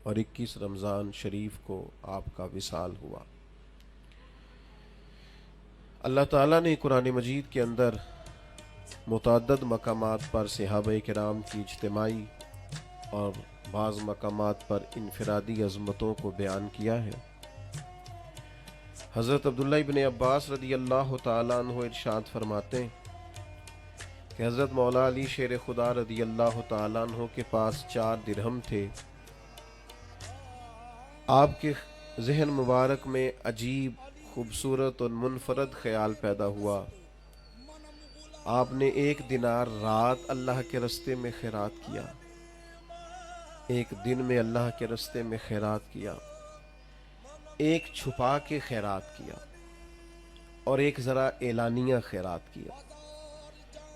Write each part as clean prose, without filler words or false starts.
اور 21 رمضان شریف کو آپ کا وصال ہوا۔ اللہ تعالیٰ نے قرآن مجید کے اندر متعدد مقامات پر صحابہ کرام کی اجتماعی اور بعض مقامات پر انفرادی عظمتوں کو بیان کیا ہے۔ حضرت عبداللہ ابن عباس رضی اللہ تعالیٰ عنہ ارشاد فرماتے ہیں کہ حضرت مولا علی شیر خدا رضی اللہ تعالیٰ عنہ کے پاس 4 درہم تھے۔ آپ کے ذہن مبارک میں عجیب، خوبصورت اور منفرد خیال پیدا ہوا۔ آپ نے 1 دینار رات اللہ کے راستے میں خیرات کیا، 1 دن میں اللہ کے راستے میں خیرات کیا، 1 چھپا کے خیرات کیا اور 1 ذرا اعلانیہ خیرات کیا۔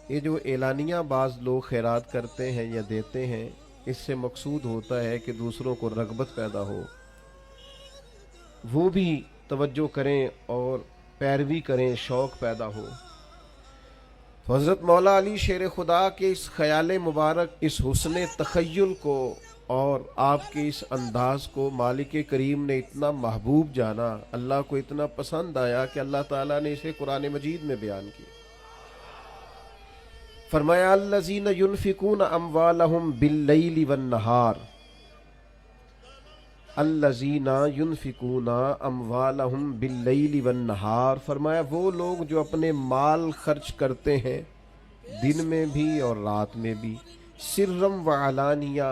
یہ جو اعلانیہ بعض لوگ خیرات کرتے ہیں یا دیتے ہیں، اس سے مقصود ہوتا ہے کہ دوسروں کو رغبت پیدا ہو، وہ بھی توجہ کریں اور پیروی کریں، شوق پیدا ہو۔ تو حضرت مولا علی شیر خدا کے اس خیال مبارک، اس حسن تخیل کو اور آپ کے اس انداز کو مالک کریم نے اتنا محبوب جانا، اللہ کو اتنا پسند آیا کہ اللہ تعالیٰ نے اسے قرآن مجید میں بیان کیا۔ فرمایا الذین ینفقون اموالہم باللیل والنہار، الذین ینفقون اموالہم باللیل والنہار، فرمایا وہ لوگ جو اپنے مال خرچ کرتے ہیں دن میں بھی اور رات میں بھی، سرم وعلانیہ،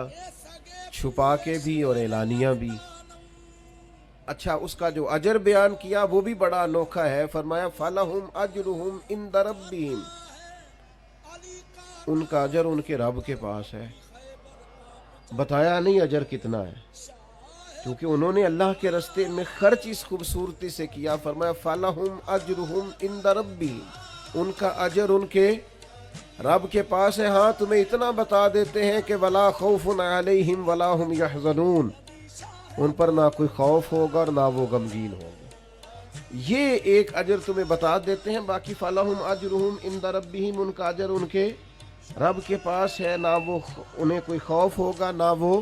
چھپا کے بھی اور اعلانیہ بھی۔ اچھا، اس کا جو اجر بیان کیا وہ بھی بڑا انوکھا ہے۔ فرمایا فَلَهُمْ أَجْرُهُمْ عِنْدَ رَبِّهِمْ، ان کا اجر ان کے رب کے پاس ہے۔ بتایا نہیں اجر کتنا ہے، کیونکہ انہوں نے اللہ کے راستے میں خرچ اس خوبصورتی سے کیا۔ فرمایا فَلَهُمْ أَجْرُهُمْ عِنْدَ رَبِّهِمْ، ان کا اجر ان کے رب کے پاس ہے۔ ہاں، تمہیں اتنا بتا دیتے ہیں کہ وَلَا خَوْفٌ عَلَيْهِمْ وَلَا هُمْ يَحْزَنُونَ، ان پر نہ کوئی خوف ہوگا اور نہ وہ غمگین ہوگا۔ یہ ایک اجر تمہیں بتا دیتے ہیں، باقی فَلَهُمْ أَجْرُهُمْ عِنْدَ رَبِّهِمْ، ان کا اجر ان کے رب کے پاس ہے، نہ وہ انہیں کوئی خوف ہوگا نہ وہ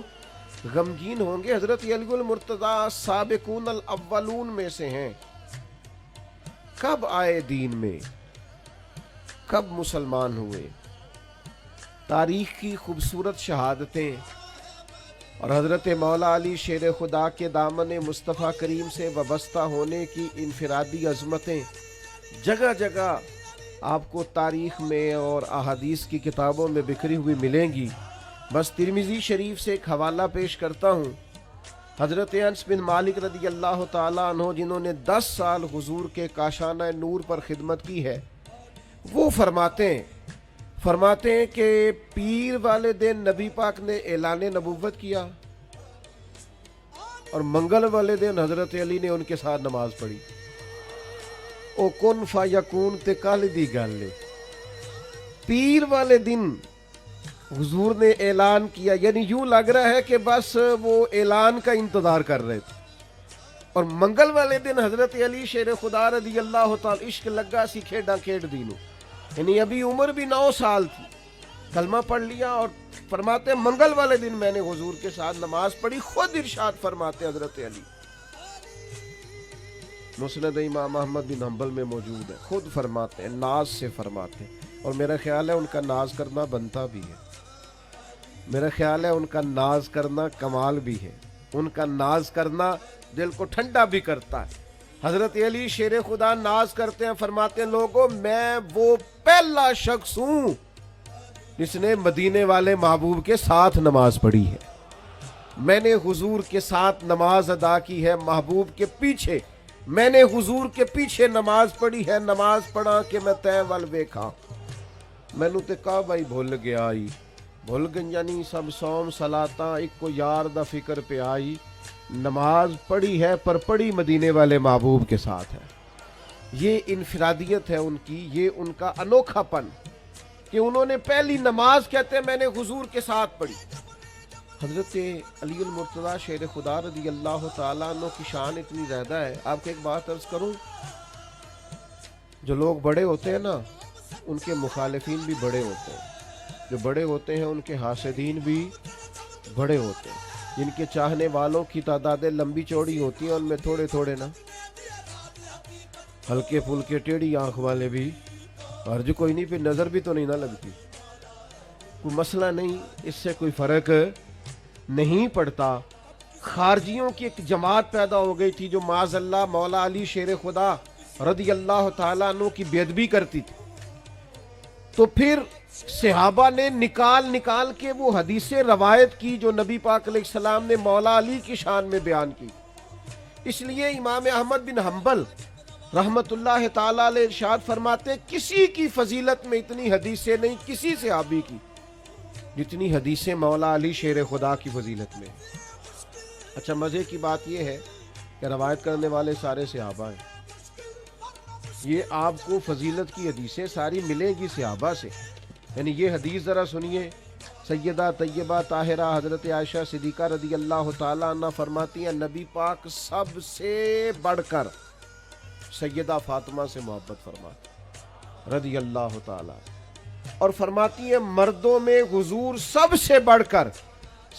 غمگین ہوں گے۔ حضرت علی المرتضیٰ سابقون الاولون میں سے ہیں۔ کب آئے دین میں، کب مسلمان ہوئے، تاریخ کی خوبصورت شہادتیں اور حضرت مولا علی شیر خدا کے دامن مصطفیٰ کریم سے وابستہ ہونے کی انفرادی عظمتیں جگہ جگہ آپ کو تاریخ میں اور احادیث کی کتابوں میں بکھری ہوئی ملیں گی۔ بس ترمذی شریف سے ایک حوالہ پیش کرتا ہوں۔ حضرت انس بن مالک رضی اللہ تعالیٰ عنہ، جنہوں نے 10 سال حضور کے کاشانہ نور پر خدمت کی ہے، وہ فرماتے ہیں کہ پیر والے دن نبی پاک نے اعلان نبوت کیا اور منگل والے دن حضرت علی نے ان کے ساتھ نماز پڑھی۔ او کن فیکون تے کال دی گل، پیر والے دن حضور نے اعلان کیا، یعنی یوں لگ رہا ہے کہ بس وہ اعلان کا انتظار کر رہے تھے، اور منگل والے دن حضرت علی شیر خدا رضی اللہ تعالی، عشق لگا سی کھیڈاں کھیڈ دینو، یعنی ابھی عمر بھی 9 سال تھی، کلمہ پڑھ لیا، اور فرماتے منگل والے دن میں نے حضور کے ساتھ نماز پڑھی۔ خود ارشاد فرماتے حضرت علی، مسند امام احمد بن حنبل میں موجود ہے، خود فرماتے ہیں، ناز سے فرماتے ہیں، اور میرا خیال ہے ان کا ناز کرنا بنتا بھی ہے، میرا خیال ہے ان کا ناز کرنا کمال بھی ہے، ان کا ناز کرنا دل کو ٹھنڈا بھی کرتا ہے۔ حضرت علی شیر خدا ناز کرتے ہیں، فرماتے ہیں لوگوں، میں وہ پہلا شخص ہوں جس نے مدینے والے محبوب کے ساتھ نماز پڑھی ہے، میں نے حضور کے ساتھ نماز ادا کی ہے، محبوب کے پیچھے، میں نے حضور کے پیچھے نماز پڑھی ہے، نماز پڑھا کہ میں تے ول ویکھاں، مینوں تے کعبہ ہی بھول گیا آئی، بھول گئیاں سب سوم صلاتاں، ایک کو یار دا فکر پہ آئی، نماز پڑھی ہے پر پڑھی مدینے والے محبوب کے ساتھ ہے۔ یہ انفرادیت ہے ان کی، یہ ان کا انوکھا پن کہ انہوں نے پہلی نماز کہتے ہیں میں نے حضور کے ساتھ پڑھی۔ حضرت علی المرتضیٰ شیر خدا رضی اللہ تعالیٰ عنہ کی شان اتنی زیادہ ہے۔ آپ کو ایک بات عرض کروں، جو لوگ بڑے ہوتے ہیں نا، ان کے مخالفین بھی بڑے ہوتے ہیں، جو بڑے ہوتے ہیں ان کے حاسدین بھی بڑے ہوتے ہیں۔ جن کے چاہنے والوں کی تعدادیں لمبی چوڑی ہوتی ہیں، ان میں تھوڑے تھوڑے نا ہلکے پھلکے ٹیڑھی آنکھ والے بھی، حرج کوئی نہیں، پھر نظر بھی تو نہیں نہ لگتی، کوئی مسئلہ نہیں، اس سے کوئی فرق نہیں پڑتا۔ خارجیوں کی ایک جماعت پیدا ہو گئی تھی جو معاذ اللہ مولا علی شیر خدا رضی اللہ تعالیٰ عنہ کی بے ادبی کرتی تھی، تو پھر صحابہ نے نکال کے وہ حدیثیں روایت کی جو نبی پاک علیہ السلام نے مولا علی کی شان میں بیان کی۔ اس لیے امام احمد بن حنبل رحمت اللہ تعالیٰ علیہ ارشاد فرماتے کسی کی فضیلت میں اتنی حدیثیں نہیں کسی صحابی کی جتنی حدیثیں مولا علی شیر خدا کی فضیلت میں۔ اچھا، مزے کی بات یہ ہے کہ روایت کرنے والے سارے صحابہ ہیں، یہ آپ کو فضیلت کی حدیثیں ساری ملیں گی صحابہ سے۔ یعنی یہ حدیث ذرا سنیے، سیدہ طیبہ طاہرہ حضرت عائشہ صدیقہ رضی اللہ تعالیٰ عنہ فرماتی ہیں نبی پاک سب سے بڑھ کر سیدہ فاطمہ سے محبت فرماتی رضی اللہ تعالیٰ، اور فرماتی ہیں مردوں میں حضور سب سے بڑھ کر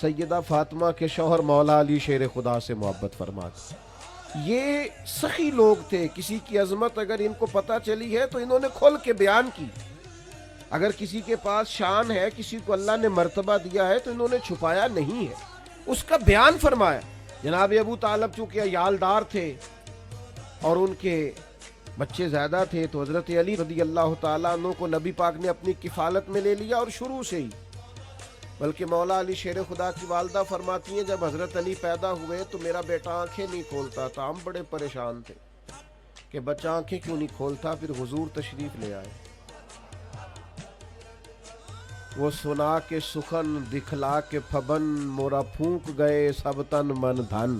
سیدہ فاطمہ کے شوہر مولا علی شیر خدا سے محبت فرماتے۔ یہ سخی لوگ تھے، کسی کی عظمت اگر ان کو پتہ چلی ہے تو انہوں نے کھل کے بیان کی، اگر کسی کے پاس شان ہے، کسی کو اللہ نے مرتبہ دیا ہے تو انہوں نے چھپایا نہیں ہے، اس کا بیان فرمایا۔ جناب ابو طالب چونکہ عیالدار تھے اور ان کے بچے زیادہ تھے تو حضرت علی رضی اللہ تعالیٰ عنہ کو نبی پاک نے اپنی کفالت میں لے لیا، اور شروع سے ہی، بلکہ مولا علی شیر خدا کی والدہ فرماتی ہیں جب حضرت علی پیدا ہوئے تو میرا بیٹا آنکھیں نہیں کھولتا تھا، ہم بڑے پریشان تھے کہ بچہ آنکھیں کیوں نہیں کھولتا، پھر حضور تشریف لے آئے، وہ سنا کے سخن دکھلا کے پھبن مورا پھونک گئے سب تن من دھن۔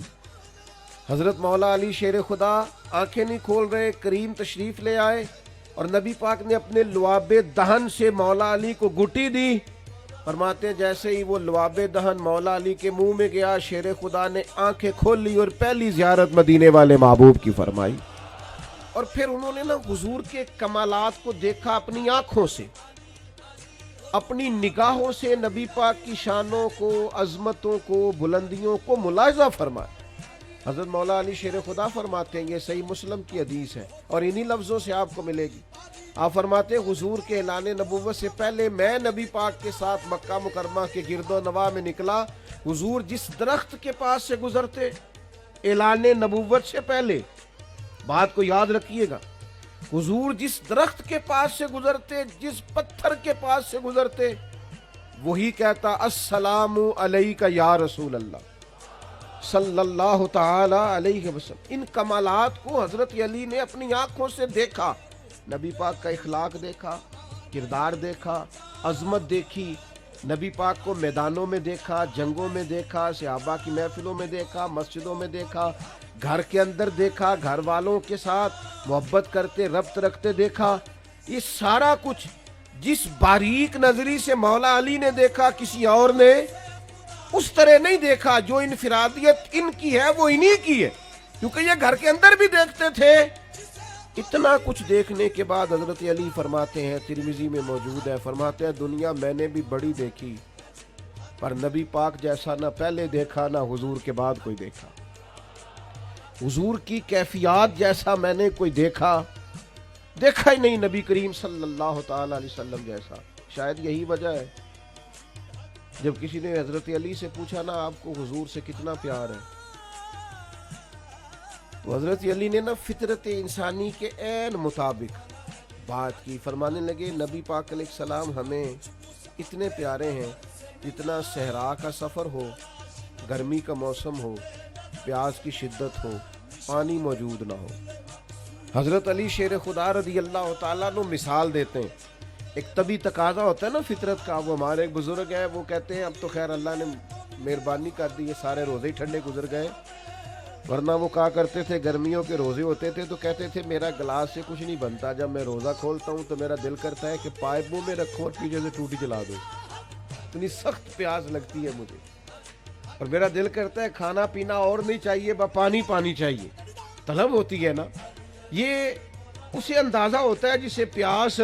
حضرت مولا علی شیر خدا آنکھیں نہیں کھول رہے، کریم تشریف لے آئے اور نبی پاک نے اپنے لعاب دہن سے مولا علی کو گھٹی دی۔ فرماتے ہیں جیسے ہی وہ لعاب دہن مولا علی کے منہ میں گیا، شیر خدا نے آنکھیں کھول لی اور پہلی زیارت مدینے والے محبوب کی فرمائی، اور پھر انہوں نے نا حضور کے کمالات کو دیکھا اپنی آنکھوں سے، اپنی نگاہوں سے نبی پاک کی شانوں کو، عظمتوں کو، بلندیوں کو ملاحظہ فرمایا۔ حضرت مولا علی شیر خدا فرماتے ہیں، یہ صحیح مسلم کی حدیث ہے اور انہی لفظوں سے آپ کو ملے گی، آپ فرماتے ہیں حضور کے اعلان نبوت سے پہلے میں نبی پاک کے ساتھ مکہ مکرمہ کے گرد و نواح میں نکلا، حضور جس درخت کے پاس سے گزرتے اعلان نبوت سے پہلے، بات کو یاد رکھیے گا، حضور جس درخت کے پاس سے گزرتے، جس پتھر کے پاس سے گزرتے، وہی کہتا السلام علیکہ یا رسول اللہ صلی اللہ تعالی علیہ وسلم۔ ان کمالات کو حضرت علی نے اپنی آنکھوں سے دیکھا، نبی پاک کا اخلاق دیکھا، کردار دیکھا، عظمت دیکھی، نبی پاک کو میدانوں میں دیکھا، جنگوں میں دیکھا، صحابہ کی محفلوں میں دیکھا، مسجدوں میں دیکھا، گھر کے اندر دیکھا، گھر والوں کے ساتھ محبت کرتے ربط رکھتے دیکھا۔ یہ سارا کچھ جس باریک نظری سے مولا علی نے دیکھا کسی اور نے اس طرح نہیں دیکھا، جو انفرادیت ان کی ہے وہ انہی کی ہے، کیونکہ یہ گھر کے اندر بھی دیکھتے تھے۔ اتنا کچھ دیکھنے کے بعد حضرت علی فرماتے ہیں، ترمذی میں موجود ہے، فرماتے ہیں دنیا میں نے بھی بڑی دیکھی پر نبی پاک جیسا نہ پہلے دیکھا نہ حضور کے بعد کوئی دیکھا، حضور کی کیفیات جیسا میں نے کوئی دیکھا ہی نہیں، نبی کریم صلی اللہ تعالی علیہ وسلم جیسا۔ شاید یہی وجہ ہے جب کسی نے حضرت علی سے پوچھا نا آپ کو حضور سے کتنا پیار ہے، تو حضرت علی نے نا فطرت انسانی کے عین مطابق بات کی، فرمانے لگے نبی پاک علیہ السلام ہمیں اتنے پیارے ہیں جتنا صحرا کا سفر ہو، گرمی کا موسم ہو، پیاس کی شدت ہو، پانی موجود نہ ہو۔ حضرت علی شیر خدا رضی اللہ تعالیٰ عنہ مثال دیتے ہیں، ایک طبی تقاضا ہوتا ہے نا فطرت کا، وہ ہمارے ایک بزرگ ہیں وہ کہتے ہیں اب تو خیر اللہ نے مہربانی کر دی، یہ سارے روزے ہی ٹھنڈے گزر گئے، ورنہ وہ کہا کرتے تھے گرمیوں کے روزے ہوتے تھے تو کہتے تھے میرا گلاس سے کچھ نہیں بنتا، جب میں روزہ کھولتا ہوں تو میرا دل کرتا ہے کہ پائپ منہ میں رکھو اور پیچھے سے ٹوٹی چلا دو، اتنی سخت پیاس لگتی ہے مجھے، اور میرا دل کرتا ہے کھانا پینا اور نہیں چاہیے، پانی چاہیے، طلب ہوتی ہے نا۔ یہ اسے اندازہ ہوتا ہے جسے پیاس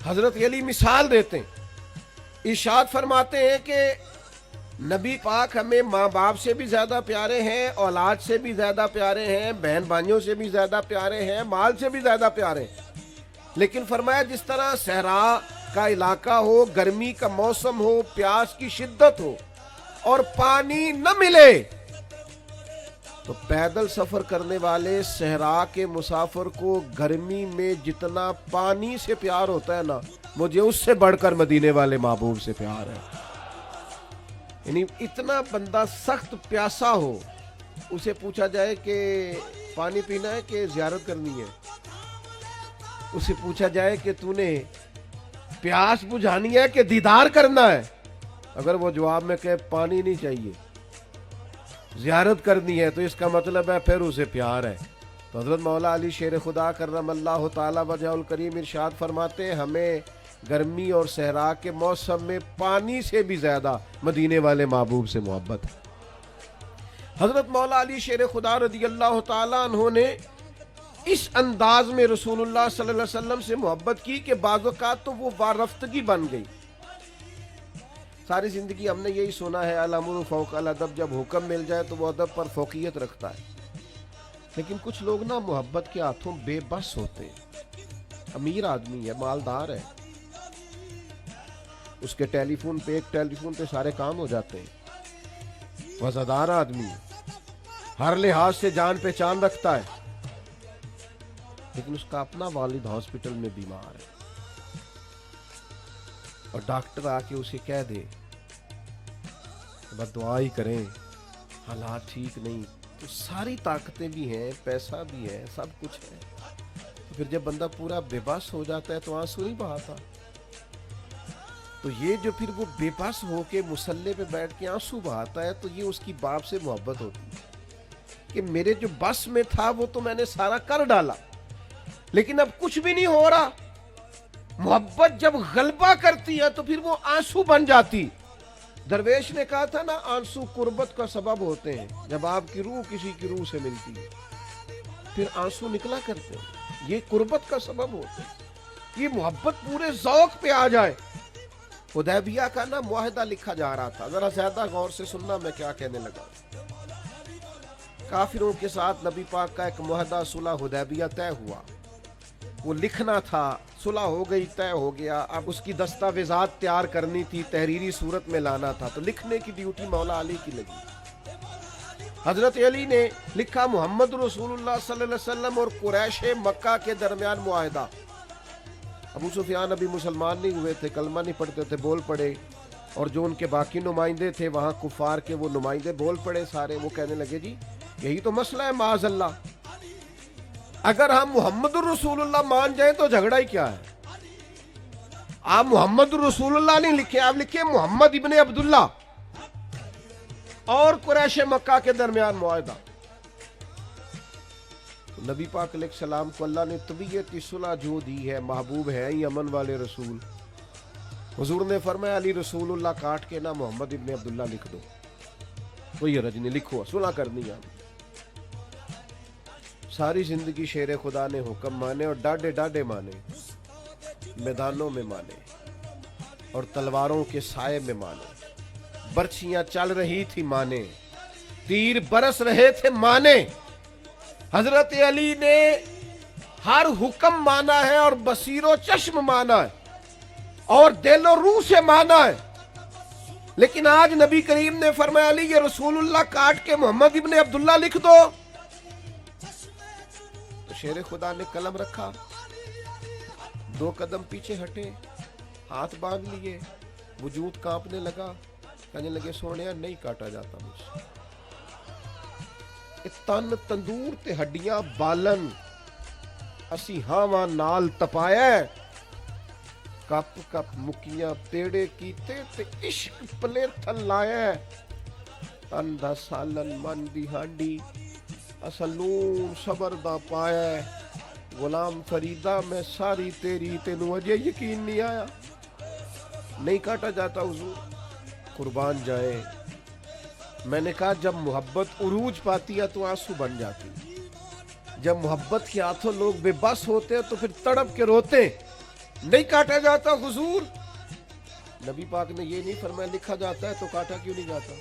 حضرت علی مثال دیتے ہیں، ارشاد فرماتے ہیں کہ نبی پاک ہمیں ماں باپ سے بھی زیادہ پیارے ہیں، اولاد سے بھی زیادہ پیارے ہیں، بہن بھائیوں سے بھی زیادہ پیارے ہیں، مال سے بھی زیادہ پیارے ہیں، لیکن فرمایا جس طرح صحرا کا علاقہ ہو، گرمی کا موسم ہو، پیاس کی شدت ہو اور پانی نہ ملے تو پیدل سفر کرنے والے صحرا کے مسافر کو گرمی میں جتنا پانی سے پیار ہوتا ہے نا، مجھے اس سے بڑھ کر مدینے والے محبوب سے پیار ہے۔ یعنی اتنا بندہ سخت پیاسا ہو، اسے پوچھا جائے کہ پانی پینا ہے کہ زیارت کرنی ہے، اسے پوچھا جائے کہ تو نے پیاس بجھانی ہے کہ دیدار کرنا ہے، اگر وہ جواب میں کہے پانی نہیں چاہیے زیارت کرنی ہے، تو اس کا مطلب ہے پھر اسے پیار ہے۔ تو حضرت مولا علی شیر خدا کرم اللہ تعالی وجہ الکریم ارشاد فرماتے ہیں ہمیں گرمی اور صحرا کے موسم میں پانی سے بھی زیادہ مدینے والے محبوب سے محبت ہے۔ حضرت مولا علی شیر خدا رضی اللہ تعالیٰ عنہ نے اس انداز میں رسول اللہ صلی اللہ علیہ وسلم سے محبت کی کہ بعض اوقات تو وہ وارفتگی بن گئی۔ ساری زندگی ہم نے یہی سنا ہے الامر فوق الادب، جب حکم مل جائے تو وہ ادب پر فوقیت رکھتا ہے، لیکن کچھ لوگ نا محبت کے ہاتھوں بے بس ہوتے ہیں۔ امیر آدمی ہے، مالدار ہے، اس کے ٹیلی فون پہ ایک ٹیلی فون پہ سارے کام ہو جاتے ہیں، وزادار آدمی ہے، ہر لحاظ سے جان پہچان رکھتا ہے، لیکن اس کا اپنا والد ہاسپٹل میں بیمار ہے اور ڈاکٹر آ کے اسے کہہ دے بس دعا ہی کریں، حالات ٹھیک نہیں، تو ساری طاقتیں بھی ہیں، پیسہ بھی ہے، سب کچھ ہے، تو پھر جب بندہ پورا بے بس ہو جاتا ہے تو آنسو نہیں بہاتا۔ تو یہ جو پھر وہ بے بس ہو کے مصلے پہ بیٹھ کے آنسو بہاتا ہے، تو یہ اس کی باپ سے محبت ہوتی ہے کہ میرے جو بس میں تھا وہ تو میں نے سارا کر ڈالا، لیکن اب کچھ بھی نہیں ہو رہا۔ محبت جب غلبہ کرتی ہے تو پھر وہ آنسو بن جاتی۔ درویش نے کہا تھا نا آنسو قربت کا سبب ہوتے ہیں، جب آپ کی روح کسی کی روح سے ملتی ہے پھر آنسو نکلا کرتے ہیں، یہ قربت کا سبب ہوتے ہیں، یہ محبت پورے ذوق پہ آ جائے۔ حدیبیہ کا نا معاہدہ لکھا جا رہا تھا، ذرا زیادہ غور سے سننا میں کیا کہنے لگا۔ کافروں کے ساتھ نبی پاک کا ایک معاہدہ صلح حدیبیہ طے ہوا، وہ لکھنا تھا، صلح ہو گئی، طے ہو گیا، اب اس کی دستاویزات تیار کرنی تھی، تحریری صورت میں لانا تھا، تو لکھنے کی ڈیوٹی مولا علی کی لگی۔ حضرت علی نے لکھا محمد رسول اللہ صلی اللہ علیہ وسلم اور قریش مکہ کے درمیان معاہدہ۔ ابو سفیان ابھی مسلمان نہیں ہوئے تھے، کلمہ نہیں پڑھتے تھے، بول پڑے، اور جو ان کے باقی نمائندے تھے وہاں کفار کے، وہ نمائندے بول پڑے سارے، وہ کہنے لگے جی یہی تو مسئلہ ہے معاذ اللہ، اگر ہم محمد الرسول اللہ مان جائیں تو جھگڑا ہی کیا ہے؟ آپ محمد الرسول اللہ نہیں لکھے، آپ لکھے محمد ابن عبداللہ اور قریش مکہ کے درمیان معاہدہ۔ تو نبی پاک علیہ السلام کو اللہ نے طبیعت صلح جو دی ہے، محبوب ہے ہی امن والے رسول، حضور نے فرمایا علی رسول اللہ کاٹ کے نہ محمد ابن عبداللہ لکھ دو، تو یہ رجنی لکھو، صلح کرنی ہے۔ ساری زندگی شیر خدا نے حکم مانے اور ڈاڈے ڈاڈے مانے، میدانوں میں مانے اور تلواروں کے سائے میں مانے، برچھیاں چل رہی تھی مانے، تیر برس رہے تھے مانے۔ حضرت علی نے ہر حکم مانا ہے اور بصیر و چشم مانا ہے اور دل و روح سے مانا ہے، لیکن آج نبی کریم نے فرمایا علی یہ رسول اللہ کاٹ کے محمد ابن عبداللہ لکھ دو، تو شیر خدا نے قلم رکھا، 2 قدم پیچھے ہٹے، ہاتھ باندھ لیے، وجود کانپنے لگا، کہنے لگے سونیا نہیں کاٹا جاتا مجھ سے، تن تندور تے ہڈیاں بالن، اسی ہاواں نال تپایا، کپ کپ مکیاں پیڑے کیتے تے عشق پلے تھل لایا، تن دا سالن من دی ہانڈی، اصلون صبر دا پایا، غلام فریدہ میں ساری تیری، تینوں اجے یقین نہیں آیا، نہیں کاٹا جاتا حضور، قربان جائے۔ میں نے کہا جب محبت عروج پاتی ہے تو آنسو بن جاتی، جب محبت کے ہاتھوں لوگ بے بس ہوتے ہیں تو پھر تڑپ کے روتے، نہیں کاٹا جاتا حضور، نبی پاک نے یہ نہیں فرمایا لکھا جاتا ہے تو کاٹا کیوں نہیں جاتا،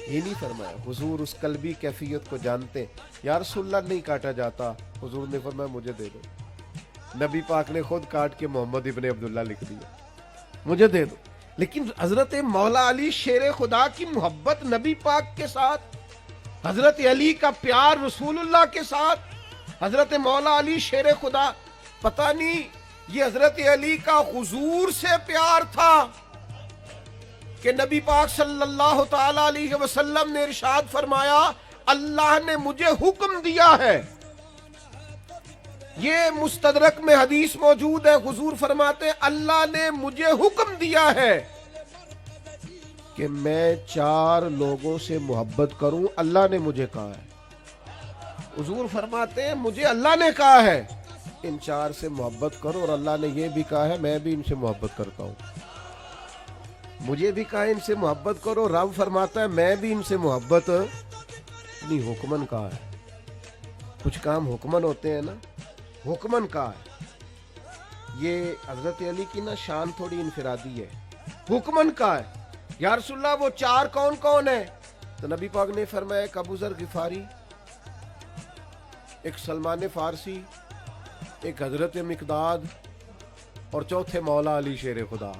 یہ نہیں فرمایا. حضور اس قلبی کیفیت کو جانتے. یا رسول اللہ نہیں کاٹا جاتا، حضور نے فرمایا مجھے دے دو. نبی پاک نے خود کاٹ کے محمد ابن عبداللہ لکھ دیا، مجھے دے دو. لیکن حضرت مولا علی شیر خدا کی محبت نبی پاک کے ساتھ، حضرت علی کا پیار رسول اللہ کے ساتھ، حضرت مولا علی شیر خدا، پتہ نہیں یہ حضرت علی کا حضور سے پیار تھا کہ نبی پاک صلی اللہ تعالی علیہ وسلم نے ارشاد فرمایا اللہ نے مجھے حکم دیا ہے. یہ مستدرک میں حدیث موجود ہے. حضور فرماتے اللہ نے مجھے حکم دیا ہے کہ میں 4 لوگوں سے محبت کروں. اللہ نے مجھے کہا ہے. حضور فرماتے ہیں مجھے اللہ نے کہا ہے ان 4 سے محبت کرو، اور اللہ نے یہ بھی کہا ہے میں بھی ان سے محبت کرتا ہوں. مجھے بھی کہا ہے ان سے محبت کرو، رب فرماتا ہے میں بھی ان سے محبت نہیں. حکمن کہا ہے. کچھ کام حکمن ہوتے ہیں نا، حکمن کہا ہے. یہ حضرت علی کی نا شان تھوڑی انفرادی ہے. حکمن کہا ہے. یا رسول اللہ وہ 4 کون کون ہیں؟ تو نبی پاک نے فرمایا ایک ابو ذر غفاری، ایک سلمان فارسی، ایک حضرت مقداد، اور چوتھے مولا علی شیر خدا.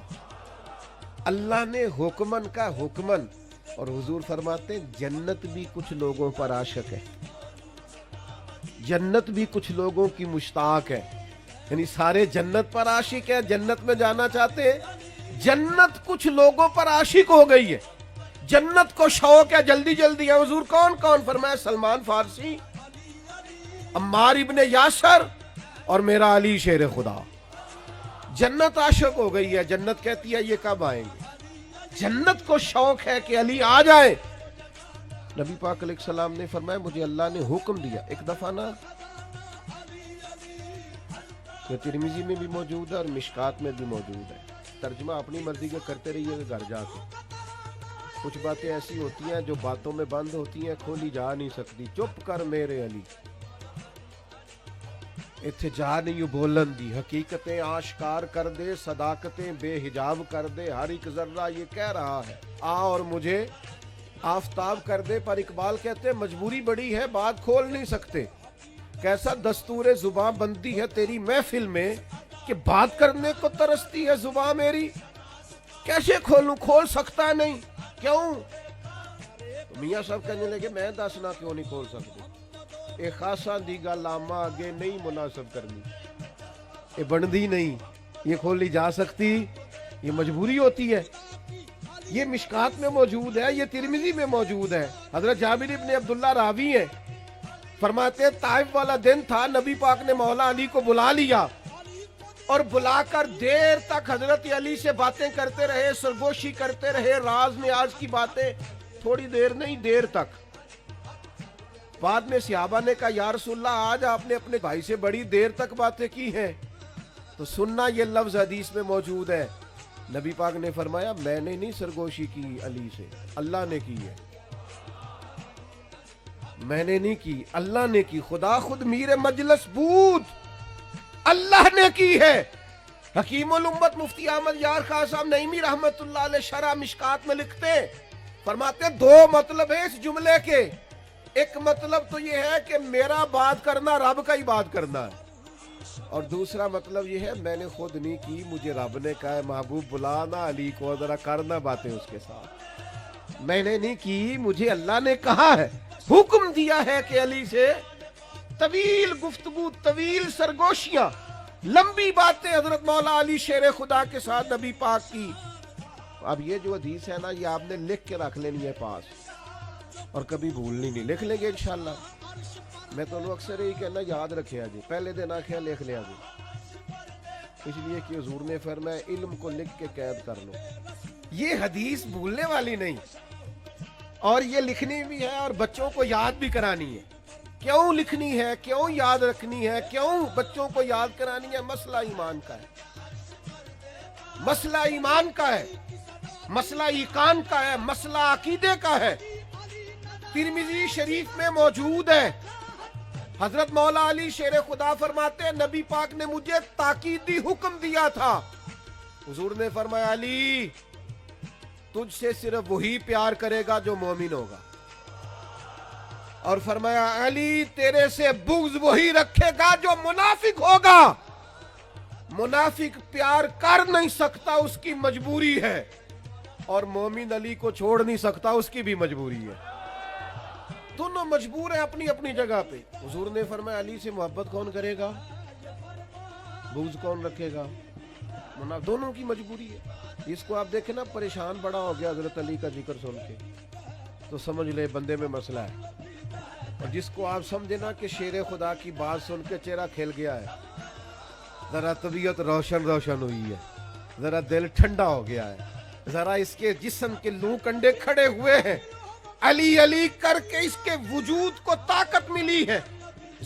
اللہ نے حکمن کا حکمن. اور حضور فرماتے جنت بھی کچھ لوگوں پر عاشق ہے، جنت بھی کچھ لوگوں کی مشتاق ہے. یعنی سارے جنت پر عاشق ہے، جنت میں جانا چاہتے ہیں. جنت کچھ لوگوں پر عاشق ہو گئی ہے، جنت کو شوق ہے جلدی جلدی ہے. حضور کون کون؟ فرمایا سلمان فارسی، عمار ابن یاسر، اور میرا علی شیر خدا. جنت عاشق ہو گئی ہے. جنت کہتی ہے یہ کب آئیں گے. جنت کو شوق ہے کہ علی آ جائے. نبی پاک علیہ السلام نے فرمایا مجھے اللہ نے حکم دیا. ایک دفعہ نا یہ ترمذی میں بھی موجود ہے اور مشکات میں بھی موجود ہے. ترجمہ اپنی مرضی کا کرتے رہیے گھر جا کے. کچھ باتیں ایسی ہوتی ہیں جو باتوں میں بند ہوتی ہیں، کھولی جا نہیں سکتی. چپ کر میرے علی، اتھے جا نہیں بولن دی. حقیقتیں آشکار کر دے، صداقتیں بے حجاب کر دے. ہر ایک ذرہ یہ کہہ رہا ہے آ اور مجھے آفتاب کر دے. پر اقبال کہتے ہیں مجبوری بڑی ہے بات کھول نہیں سکتے. کیسا دستور زباں بندی ہے تیری محفل میں کہ بات کرنے کو ترستی ہے زباں میری. کیسے کھولوں؟ کھول سکتا نہیں. کیوں؟ میاں صاحب کہنے لگے میں دسنا کیوں نہیں کھول سکتے. اے خاصا دی گل آما آگے نہیں مناسب کرنی، اے بندی نہیں، یہ کھولی جا سکتی، یہ مجبوری ہوتی ہے. یہ مشکات میں موجود ہے، یہ ترمذی میں موجود ہے. حضرت جابر ابن عبداللہ راوی ہیں، فرماتے ہیں طائف والا دن تھا، نبی پاک نے مولا علی کو بلا لیا اور بلا کر دیر تک حضرت علی سے باتیں کرتے رہے، سرگوشی کرتے رہے، راز نیاز کی باتیں. تھوڑی دیر نہیں، دیر تک. بعد میں صحابہ نے کہا یا رسول اللہ آج آپ نے اپنے بھائی سے بڑی دیر تک باتیں کی ہیں. تو سننا یہ لفظ حدیث میں موجود ہے. نبی پاک نے فرمایا میں نے نہیں سرگوشی کی علی سے، اللہ نے کی ہے. میں نے نہیں کی، اللہ نے کی. خدا خود میر مجلس بود، اللہ نے کی ہے. حکیم الامت مفتی احمد یار خان صاحب نعیمی رحمت اللہ علیہ شرح مشکات میں لکھتے، فرماتے 2 مطلب ہے اس جملے کے. ایک مطلب تو یہ ہے کہ میرا بات کرنا رب کا ہی بات کرنا ہے، اور دوسرا مطلب یہ ہے میں نے خود نہیں کی، مجھے رب نے کہا ہے محبوب بلانا علی کو ذرا کرنا باتیں اس کے ساتھ. میں نے نہیں کی، مجھے اللہ نے کہا ہے، حکم دیا ہے کہ علی سے طویل گفتگو، طویل سرگوشیاں، لمبی باتیں حضرت مولا علی شیر خدا کے ساتھ نبی پاک کی. اب یہ جو حدیث ہے نا یہ آپ نے لکھ کے رکھ لینی ہے پاس، اور کبھی بھولنی نہیں. لکھ لیں گے انشاءاللہ. میں تو اکثر یہی کہنا یاد رکھے جی، پہلے دن آخیا لکھ لیا جی، اس لیے کہ حضور نے فرمایا علم کو لکھ کے قید کر لو. یہ حدیث بھولنے والی نہیں، اور یہ لکھنی بھی ہے اور بچوں کو یاد بھی کرانی ہے. کیوں لکھنی ہے، کیوں یاد رکھنی ہے، کیوں بچوں کو یاد کرانی ہے؟ مسئلہ ایمان کا ہے، مسئلہ ایمان کا ہے، مسئلہ ایقان کا ہے، مسئلہ عقیدے کا ہے. ترمذی شریف میں موجود ہے. حضرت مولا علی شیر خدا فرماتے ہیں نبی پاک نے مجھے تاکیدی حکم دیا تھا حضور نے فرمایا علی تجھ سے صرف وہی پیار کرے گا جو مومن ہوگا، اور فرمایا علی تیرے سے بغض وہی رکھے گا جو منافق ہوگا۔ منافق پیار کر نہیں سکتا، اس کی مجبوری ہے، اور مومن علی کو چھوڑ نہیں سکتا، اس کی بھی مجبوری ہے۔ دونوں مجبور ہیں اپنی اپنی جگہ پہ۔ حضور نے فرمایا علی سے محبت کون کرے گا، بغض کون رکھے گا؟ دونوں کی مجبوری ہے۔ اس کو آپ دیکھیں نا، پریشان بڑا ہو گیا حضرت علی کا ذکر سن کے، تو سمجھ لے بندے میں مسئلہ ہے۔ اور جس کو آپ سمجھے نا کہ شیر خدا کی بات سن کے چہرہ کھل گیا ہے، ذرا طبیعت روشن ہوئی ہے، ذرا دل ٹھنڈا ہو گیا ہے، ذرا اس کے جسم کے لو کنڈے کھڑے ہوئے ہیں، علی علی کر کے اس کے وجود کو طاقت ملی ہے،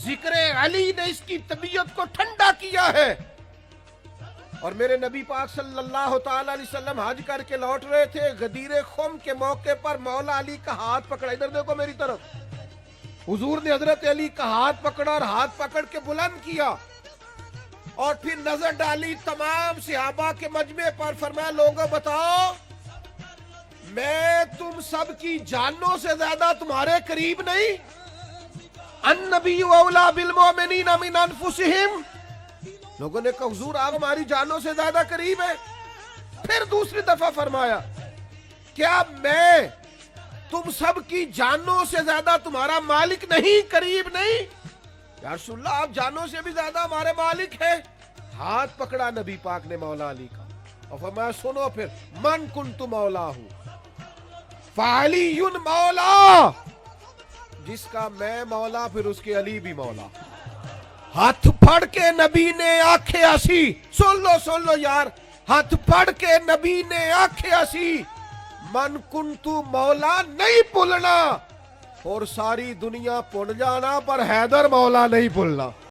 ذکر علی نے اس کی طبیعت کو ٹھنڈا کیا ہے۔ اور میرے نبی پاک صلی اللہ تعالی علیہ وسلم حج کر کے لوٹ رہے تھے، غدیر خم کے موقع پر مولا علی کا ہاتھ پکڑا، ادھر دیکھو میری طرف، حضور نے حضرت علی کا ہاتھ پکڑا اور ہاتھ پکڑ کے بلند کیا، اور پھر نظر ڈالی تمام صحابہ کے مجمع پر، فرمایا لوگوں بتاؤ میں تم سب کی جانوں سے زیادہ تمہارے قریب نہیں؟ النبی اولیٰ بالمؤمنین من انفسہم، لوگوں نے کہا حضور آپ ہماری جانوں سے زیادہ قریب ہیں۔ پھر دوسری دفعہ فرمایا کیا میں تم سب کی جانوں سے زیادہ تمہارا مالک نہیں، قریب نہیں؟ یا رسول اللہ آپ جانوں سے بھی زیادہ ہمارے مالک ہیں۔ ہاتھ پکڑا نبی پاک نے مولا علی کا اور فرمایا سنو پھر، من کنت مولا ہوں فعلی مولا، جس کا میں مولا پھر اس کے علی بھی مولا۔ ہاتھ پھڑ کے نبی نے آنکھیں ایسی، سن لو یار، ہاتھ پھڑ کے نبی نے آنکھیں ایسی، من کنتو مولا نہیں بھولنا، اور ساری دنیا بھول جانا پر حیدر مولا نہیں بھولنا۔